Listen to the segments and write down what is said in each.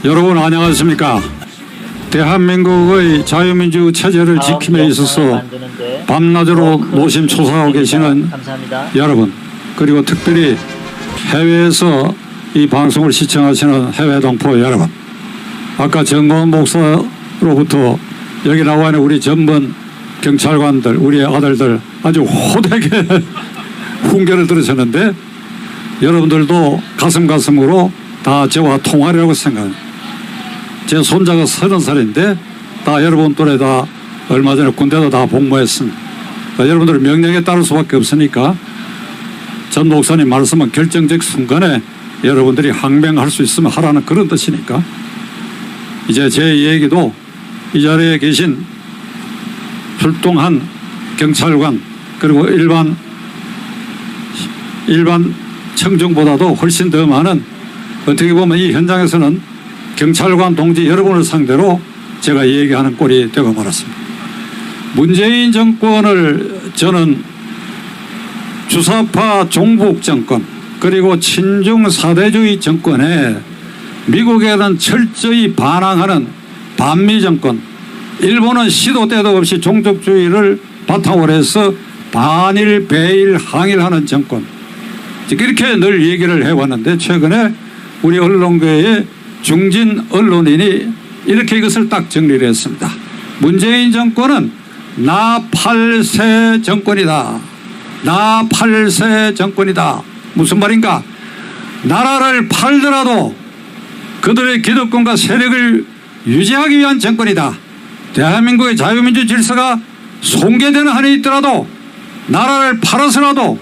여러분 안녕하십니까? 대한민국의 자유민주 체제를 지킴에 있어서 밤낮으로 노심초사하고 계시는 여러분, 그리고 특별히 해외에서 이 방송을 시청하시는 해외 동포 여러분, 아까 정건 목사로부터 여기 나와 있는 우리 전문 경찰관들, 우리 아들들 아주 호되게 훈계를 들으셨는데, 여러분들도 가슴으로 다 저와 통하리라고 생각합니다. 제 손자가 30살인데 다 여러분 또래 다 얼마 전에 군대도 다 복무했습니다. 여러분들 명령에 따를 수밖에 없으니까 전 목사님 말씀은 결정적 순간에 여러분들이 항명할 수 있으면 하라는 그런 뜻이니까, 이제 제 얘기도 이 자리에 계신 출동한 경찰관 그리고 일반 청중보다도 훨씬 더 많은, 어떻게 보면 이 현장에서는 경찰관 동지 여러분을 상대로 제가 얘기하는 꼴이 되고 말았습니다. 문재인 정권을 저는 주사파 종북 정권 그리고 친중 사대주의 정권에 미국에는 철저히 반항하는 반미 정권, 일본은 시도 때도 없이 종족주의를 바탕으로 해서 반일 배일 항일하는 정권, 이렇게 늘 얘기를 해왔는데, 최근에 우리 언론계의 중진 언론인이 이렇게 이것을 딱 정리를 했습니다. 문재인 정권은 나 8세 정권이다. 나 8세 정권이다. 무슨 말인가? 나라를 팔더라도 그들의 기득권과 세력을 유지하기 위한 정권이다. 대한민국의 자유민주 질서가 손괴되는 한이 있더라도 나라를 팔아서라도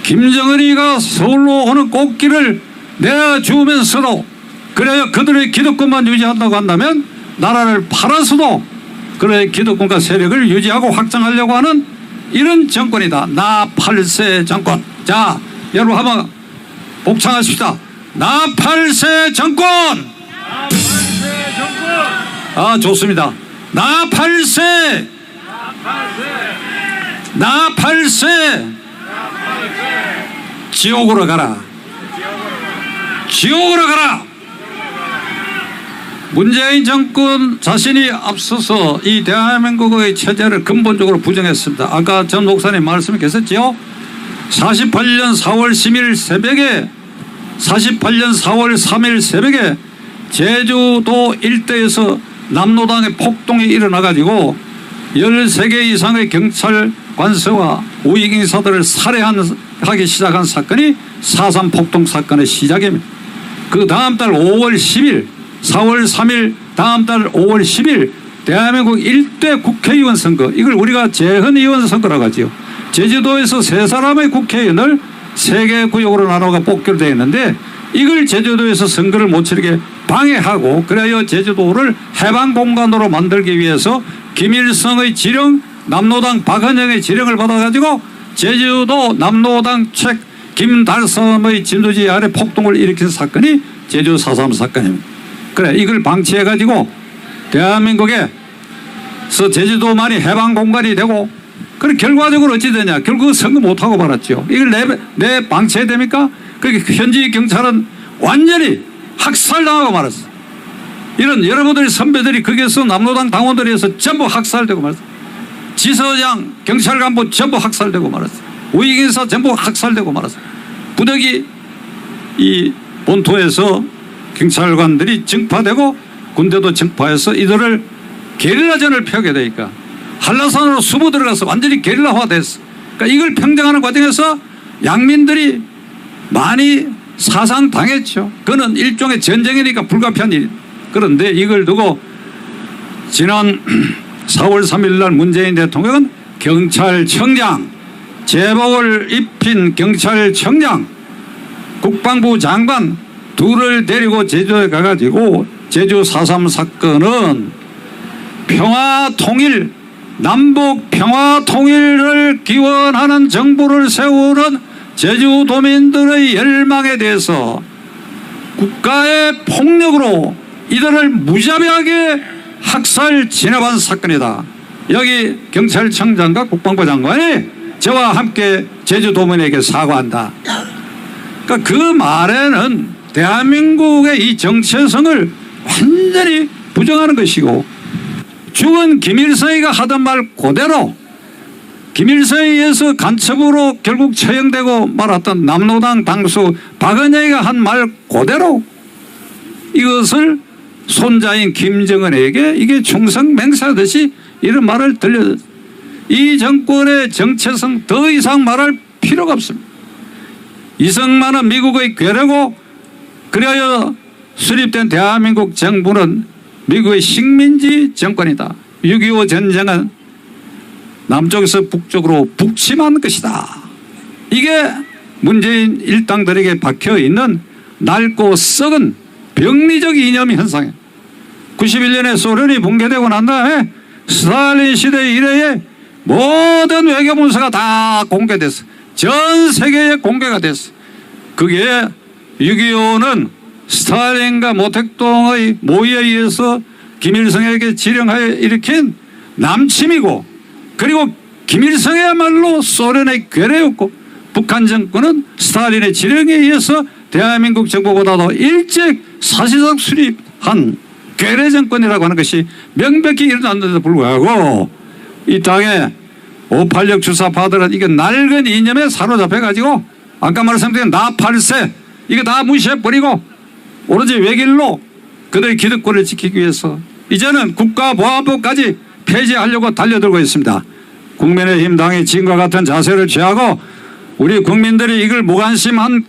김정은이가 서울로 오는 꽃길을 내주면서도, 그래야 그들의 기득권만 유지한다고 한다면 나라를 팔아서도 그들의 기득권과 세력을 유지하고 확장하려고 하는 이런 정권이다. 나 8세 정권. 자, 여러분 한번 복창하십시다. 나 8세 정권. 나 8세 정권. 아, 좋습니다. 나 8세. 나 8세. 지옥으로 가라. 지옥으로 가라. 문재인 정권 자신이 앞서서 이 대한민국의 체제를 근본적으로 부정했습니다. 아까 전 목사님 말씀이 계셨지요. 48년 4월 10일 새벽에, 48년 4월 3일 새벽에 제주도 일대에서 남로당의 폭동이 일어나가지고 13개 이상의 경찰 관서와 우익인사들을 살해하기 시작한 사건이 4.3 폭동 사건의 시작입니다. 그 다음 달 5월 10일, 4월 3일 다음 달 5월 10일 대한민국 1대 국회의원 선거, 이걸 우리가 재헌의원 선거라고 하죠. 제주도에서 3사람의 국회의원을 3개 구역으로 나눠가 뽑기로 되어 있는데, 이걸 제주도에서 선거를 못 치르게 방해하고, 그래야 제주도를 해방공간으로 만들기 위해서 김일성의 지령, 남로당 박헌영의 지령을 받아가지고 제주도 남로당 김달섬의 진두지 아래 폭동을 일으킨 사건이 제주 4.3 사건입니다. 그래, 이걸 방치해가지고 대한민국에서 제주도만이 해방공간이 되고, 그래 결과적으로 어찌 되냐? 결국 선거 못하고 말았죠. 이걸 내 방치해야 됩니까? 그러니까 현지 경찰은 완전히 학살당하고 말았어. 이런 여러분들의 선배들이 거기에서 남로당 당원들이 해서 전부 학살되고 말았어. 지서장, 경찰간부 전부 학살되고 말았어. 우익인사 전부 학살되고 말았어. 부득이 이 본토에서 경찰관들이 증파되고 군대도 증파해서 이들을 게릴라전을 펴게 되니까 한라산으로 숨어 들어가서 완전히 게릴라화 됐어. 그러니까 이걸 평정하는 과정에서 양민들이 많이 사상당했죠. 그는 일종의 전쟁이니까 불가피한 일. 그런데 이걸 두고 지난 4월 3일 날 문재인 대통령은 경찰청장, 제복을 입힌 경찰청장, 국방부 장관 둘을 데리고 제주에 가가지고 제주 4.3 사건은 평화통일, 남북 평화통일을 기원하는 정부를 세우는 제주도민들의 열망에 대해서 국가의 폭력으로 이들을 무자비하게 학살 진압한 사건이다. 여기 경찰청장과 국방부 장관이 저와 함께 제주도민에게 사과한다. 그러니까 그 말에는 대한민국의 이 정체성을 완전히 부정하는 것이고, 죽은 김일성이가 하던 말 그대로 김일성에 의해서 간첩으로 결국 처형되고 말았던 남로당 당수 박은혜가 한 말 그대로 이것을 손자인 김정은에게 이게 충성 맹세하듯이 이런 말을 들려. 이 정권의 정체성 더 이상 말할 필요가 없습니다. 이승만은 미국의 괴뢰고, 그리하여 수립된 대한민국 정부는 미국의 식민지 정권이다. 6.25 전쟁은 남쪽에서 북쪽으로 북침한 것이다. 이게 문재인 일당들에게 박혀있는 낡고 썩은 병리적 이념 현상이에요. 91년에 소련이 붕괴되고 난 다음에 스탈린 시대 이래에 모든 외교 문서가 다 공개됐어. 전 세계에 공개가 됐어. 그게 6.25는 스탈린과 모택동의 모의에 의해서 김일성에게 지령하여 일으킨 남침이고, 그리고 김일성이야말로 소련의 괴뢰였고, 북한 정권은 스탈린의 지령에 의해서 대한민국 정부보다도 일찍 사실상 수립한 괴뢰 정권이라고 하는 것이 명백히 일어났는데도 불구하고 이 땅에 586 주사파들은 이게 낡은 이념에 사로잡혀가지고 아까 말씀드린 나8세 이거 다 무시해버리고 오로지 외길로 그들의 기득권을 지키기 위해서 이제는 국가보안법까지 폐지하려고 달려들고 있습니다. 국민의힘 당이 지금과 같은 자세를 취하고 우리 국민들이 이걸 무관심한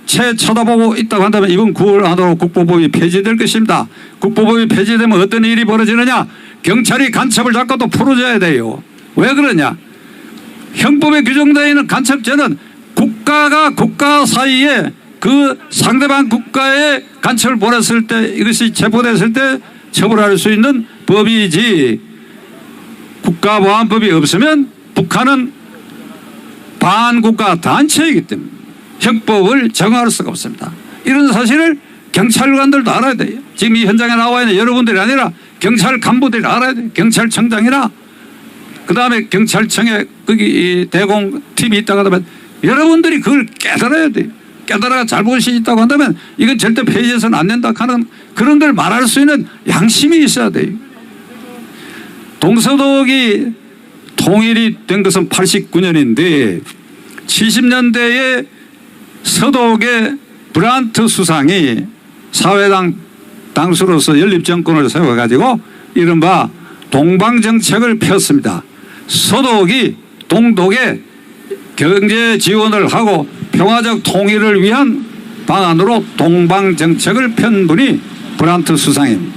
채 쳐다보고 있다고 한다면 이번 9월 안으로 국보법이 폐지될 것입니다. 국보법이 폐지되면 어떤 일이 벌어지느냐? 경찰이 간첩을 잡고 또 풀어줘야 돼요. 왜 그러냐? 형법에 규정되어 있는 간첩죄는 국가가 국가 사이에 그 상대방 국가에 간첩을 보냈을 때 이것이 체포됐을 때 처벌할 수 있는 법이지, 국가보안법이 없으면 북한은 반국가 단체이기 때문에 형법을 정할 수가 없습니다. 이런 사실을 경찰관들도 알아야 돼요. 지금 이 현장에 나와 있는 여러분들이 아니라 경찰 간부들이 알아야 돼요. 경찰청장이나 그 다음에 경찰청에 거기 대공팀이 있다고 하면 여러분들이 그걸 깨달아야 돼요. 깨달아가 잘못이 있다고 한다면 이건 절대 폐지해서는 안 된다 하는 그런 걸 말할 수 있는 양심이 있어야 돼요. 동서독이 통일이 된 것은 89년인데 70년대에 서독의 브란트 수상이 사회당 당수로서 연립정권을 세워가지고 이른바 동방정책을 폈습니다. 서독이 동독에 경제 지원을 하고 평화적 통일을 위한 방안으로 동방정책을 편 분이 브란트 수상입니다.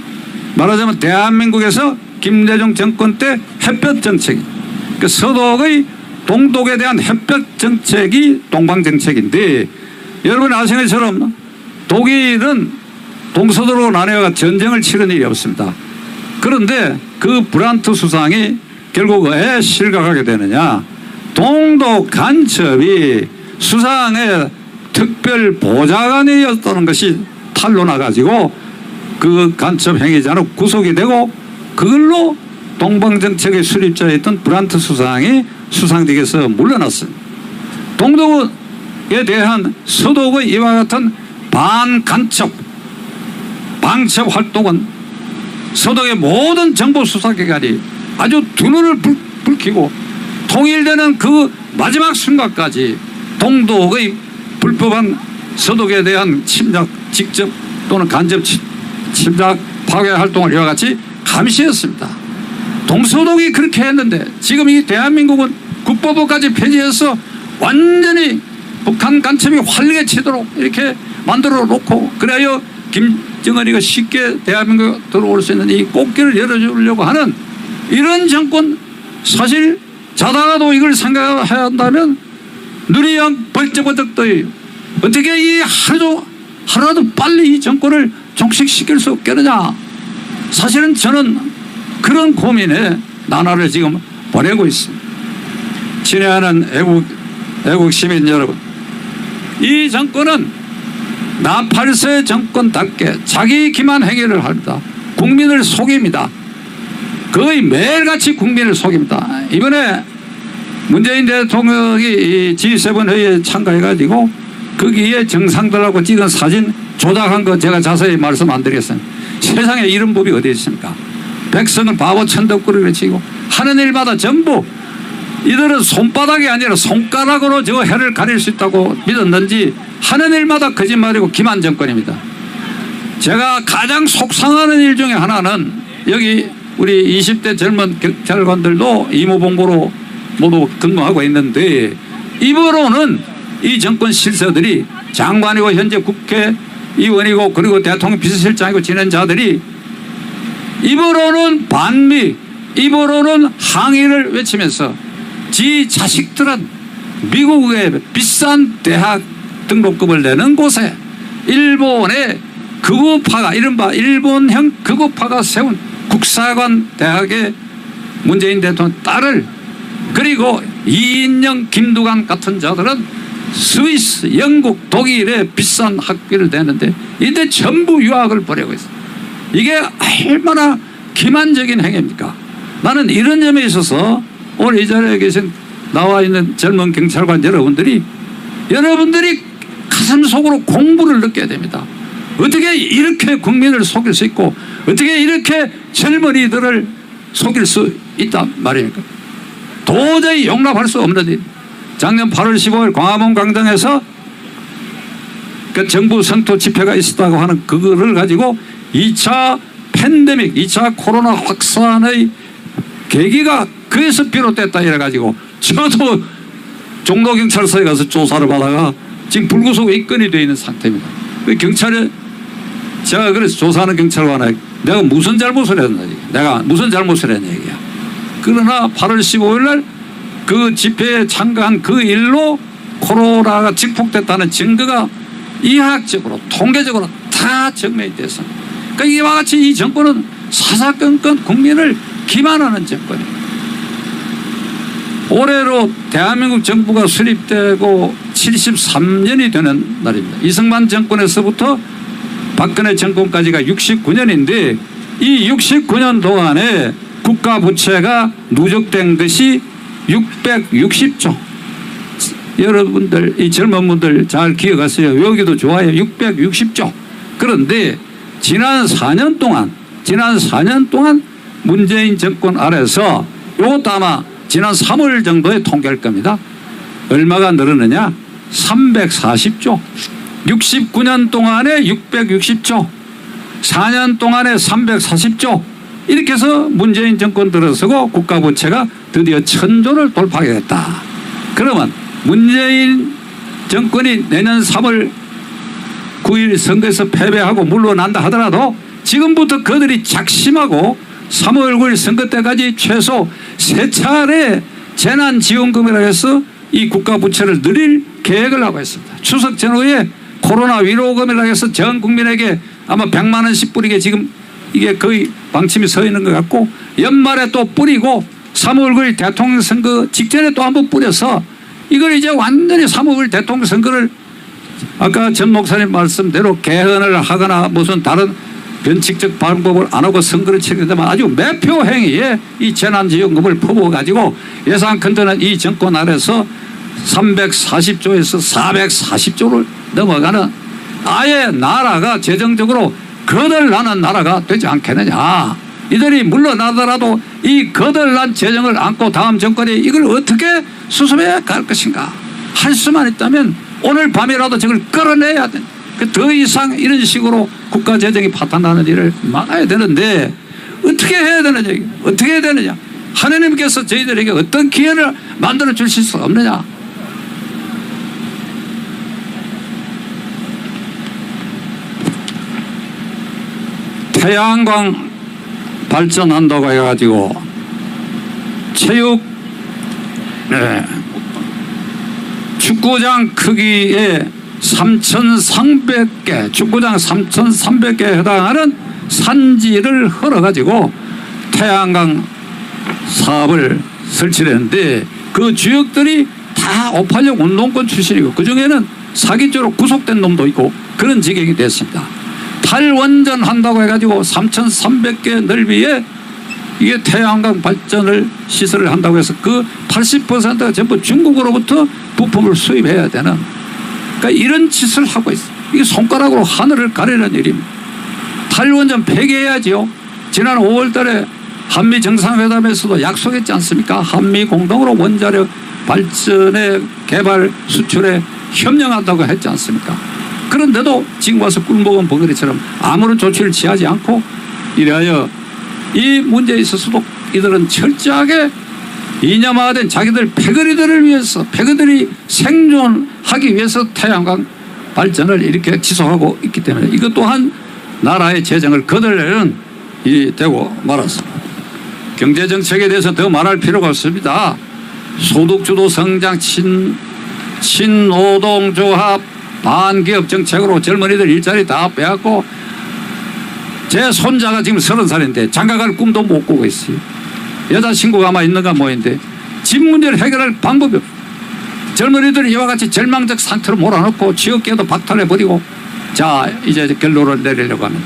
말하자면 대한민국에서 김대중 정권 때 햇볕정책, 그 서독의 동독에 대한 햇볕정책이 동방정책인데, 여러분이 아시는 것처럼 독일은 동서독으로 나뉘어가 전쟁을 치른 일이 없습니다. 그런데 그 브란트 수상이 결국 왜 실각하게 되느냐? 동독 간첩이 수상의 특별 보좌관이었다는 것이 탄로나가지고 그 간첩 행위자는 구속이 되고 그걸로 동방정책의 수립자였던 브란트 수상이 수상직에서 물러났습니다. 동독에 대한 서독의 이와 같은 반간첩 방첩 활동은 서독의 모든 정보 수사기관이 아주 두 눈을 붉히고 통일되는 그 마지막 순간까지 동독의 불법한 서독에 대한 침략, 직접 또는 간접 침략 파괴 활동을 이와 같이 감시했습니다. 동서독이 그렇게 했는데 지금 이 대한민국은 국보법까지 폐지해서 완전히 북한 간첩이 활리게 치도록 이렇게 만들어 놓고, 그래야 김정은이가 쉽게 대한민국에 들어올 수 있는 이 꽃길을 열어주려고 하는 이런 정권, 사실 자다가도 이걸 생각해야 한다면 눈이 영 벌쩍벌쩍 떠요. 어떻게 이 하루라도 빨리 이 정권을 종식시킬 수 없겠느냐. 사실은 저는 그런 고민에 나날을 지금 보내고 있습니다. 친애하는 애국 시민 여러분, 이 정권은 나8세 정권답게 자기 기만 행위를 합니다. 국민을 속입니다. 거의 매일같이 국민을 속입니다. 이번에 문재인 대통령이 G7 회의에 참가해가지고 거기에 정상들하고 찍은 사진 조작한 거 제가 자세히 말씀 안 드리겠습니다. 세상에 이런 법이 어디 있습니까? 백성을 바보 천덕꾸러기로 치고 하는 일마다 전부 이들은 손바닥이 아니라 손가락으로 저 해를 가릴 수 있다고 믿었는지 하는 일마다 거짓말이고 기만 정권입니다. 제가 가장 속상하는 일 중에 하나는 여기 우리 20대 젊은 경찰관들도 의무봉고로 모두 근무하고 있는데 입으로는 이 정권 실세들이 장관이고 현재 국회의원이고 그리고 대통령 비서실장이고 지낸 자들이 입으로는 반미, 입으로는 항의를 외치면서 지 자식들은 미국의 비싼 대학 등록금을 내는 곳에 일본의 극우파가 이른바 일본형 극우파가 세운 국사관 대학의 문재인 대통령 딸을 그리고 이인영 김두관 같은 자들은 스위스, 영국, 독일에 비싼 학비를 내는데 이때 전부 유학을 보내고 있어요. 이게 얼마나 기만적인 행위입니까? 나는 이런 점에 있어서 오늘 이 자리에 계신 나와 있는 젊은 경찰관 여러분들이 가슴 속으로 공부를 느껴야 됩니다. 어떻게 이렇게 국민을 속일 수 있고 어떻게 이렇게 젊은이들을 속일 수 있단 말입니까? 도저히 용납할 수 없는 일. 작년 8월 15일 광화문 광장에서 그 정부 성토 집회가 있었다고 하는 그거를 가지고 2차 팬데믹, 2차 코로나 확산의 계기가 그에서 비롯됐다 이래가지고 저도 종로경찰서에 가서 조사를 받아가 지금 불구속 입건이 되어 있는 상태입니다. 그 경찰에 제가 그래서 조사하는 경찰관에 내가 무슨 잘못을 했나, 내가 무슨 잘못을 했냐 얘기야. 그러나 8월 15일 날 그 집회에 참가한 그 일로 코로나가 증폭됐다는 증거가 이학적으로 통계적으로 다 증명이 돼서 그러니까 이와 같이 이 정권은 사사건건 국민을 기만하는 정권입니다. 올해로 대한민국 정부가 수립되고 73년이 되는 날입니다. 이승만 정권에서부터 박근혜 정권까지가 69년인데 이 69년 동안에 국가 부채가 누적된 것이 660조. 여러분들 이 젊은 분들 잘 기억하세요. 여기도 좋아요. 660조. 그런데 지난 4년 동안 문재인 정권 아래서 이것도 아마 지난 3월 정도에 통계할 겁니다. 얼마가 늘었느냐? 340조. 69년 동안에 660조. 4년 동안에 340조. 이렇게 해서 문재인 정권 들어서고 국가부채가 드디어 1000조를 돌파하게 됐다. 그러면 문재인 정권이 내년 3월 9일 선거에서 패배하고 물러난다 하더라도 지금부터 그들이 작심하고 3월 9일 선거 때까지 최소 3차례 재난지원금이라 해서 이 국가부채를 늘릴 계획을 하고 있습니다. 추석 전후에 코로나 위로금이라 해서 전 국민에게 아마 100만 원씩 뿌리게 지금 이게 거의 방침이 서 있는 것 같고 연말에 또 뿌리고 3월 9일 대통령 선거 직전에 또 한번 뿌려서 이걸 이제 완전히 3월 9일 대통령 선거를 아까 전 목사님 말씀대로 개헌을 하거나 무슨 다른 변칙적 방법을 안 하고 선거를 치르려면 아주 매표 행위에 이 재난지원금을 퍼부어가지고 예산 큰데는 이 정권 아래서 340조에서 440조를 넘어가는 아예 나라가 재정적으로 거덜나는 나라가 되지 않겠느냐. 이들이 물러나더라도 이 거덜난 재정을 안고 다음 정권이 이걸 어떻게 수습해 갈 것인가 할 수만 있다면 오늘 밤이라도 저걸 끌어내야 돼. 더 이상 이런 식으로 국가 재정이 파탄나는 일을 막아야 되는데 어떻게 해야 되느냐. 어떻게 해야 되느냐. 하나님께서 저희들에게 어떤 기회를 만들어 주실 수 없느냐. 태양광 발전한다고 해가지고 체육 축구장 크기의 3,300개 축구장 3,300개에 해당하는 산지를 헐어가지고 태양광 사업을 설치했는데 그 주역들이 다 586 운동권 출신이고 그중에는 사기죄로 구속된 놈도 있고 그런 지경이 됐습니다. 탈원전 한다고 해가지고 3,300개 넓이에 이게 태양광 발전을 시설을 한다고 해서 그 80%가 전부 중국으로부터 부품을 수입해야 되는 그러니까 이런 짓을 하고 있어요. 이게 손가락으로 하늘을 가리는 일입니다. 탈원전 폐기해야지요. 지난 5월 달에 한미 정상회담에서도 약속했지 않습니까? 한미 공동으로 원자력 발전의 개발 수출에 협력한다고 했지 않습니까? 그런데도 지금 와서 꿀먹은 버거리처럼 아무런 조치를 취하지 않고 이래하여 이 문제에 있어서도 이들은 철저하게 이념화된 자기들 패거리들을 위해서 패거들이 생존하기 위해서 태양광 발전을 이렇게 지속하고 있기 때문에 이것 또한 나라의 재정을 거들내는 일이 되고 말았습니다. 경제정책에 대해서 더 말할 필요가 없습니다. 소득주도 성장 친노동조합 반기업 정책으로 젊은이들 일자리 다 빼앗고 제 손자가 지금 30살인데 장가갈 꿈도 못 꾸고 있어요. 여자친구가 아마 있는가 뭐인데 집 문제를 해결할 방법이 없어요. 젊은이들이 이와 같이 절망적 상태로 몰아넣고 취업계도 박탈해버리고 자 이제 결론을 내리려고 하는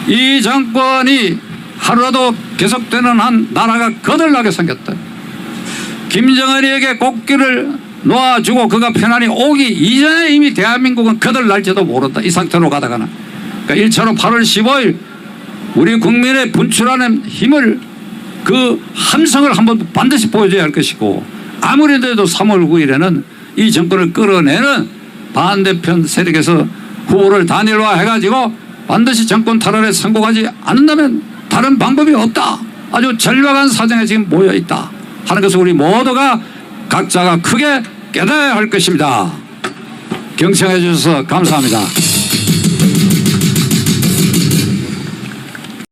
이 정권이 하루라도 계속되는 한 나라가 거들나게 생겼다. 김정은이에게 꽃길을 놓아주고 그가 편안히 오기 이전에 이미 대한민국은 거들날지도 모른다. 이 상태로 가다가는. 그러니까 1차로 8월 15일 우리 국민의 분출하는 힘을 그 함성을 한번 반드시 보여줘야 할 것이고 아무리 돼도 3월 9일에는 이 정권을 끌어내는 반대편 세력에서 후보를 단일화해가지고 반드시 정권 탈환에 성공하지 않는다면 다른 방법이 없다. 아주 절박한 사정에 지금 모여있다 하는 것을 우리 모두가 각자가 크게 깨달아야 할 것입니다. 경청해 주셔서 감사합니다.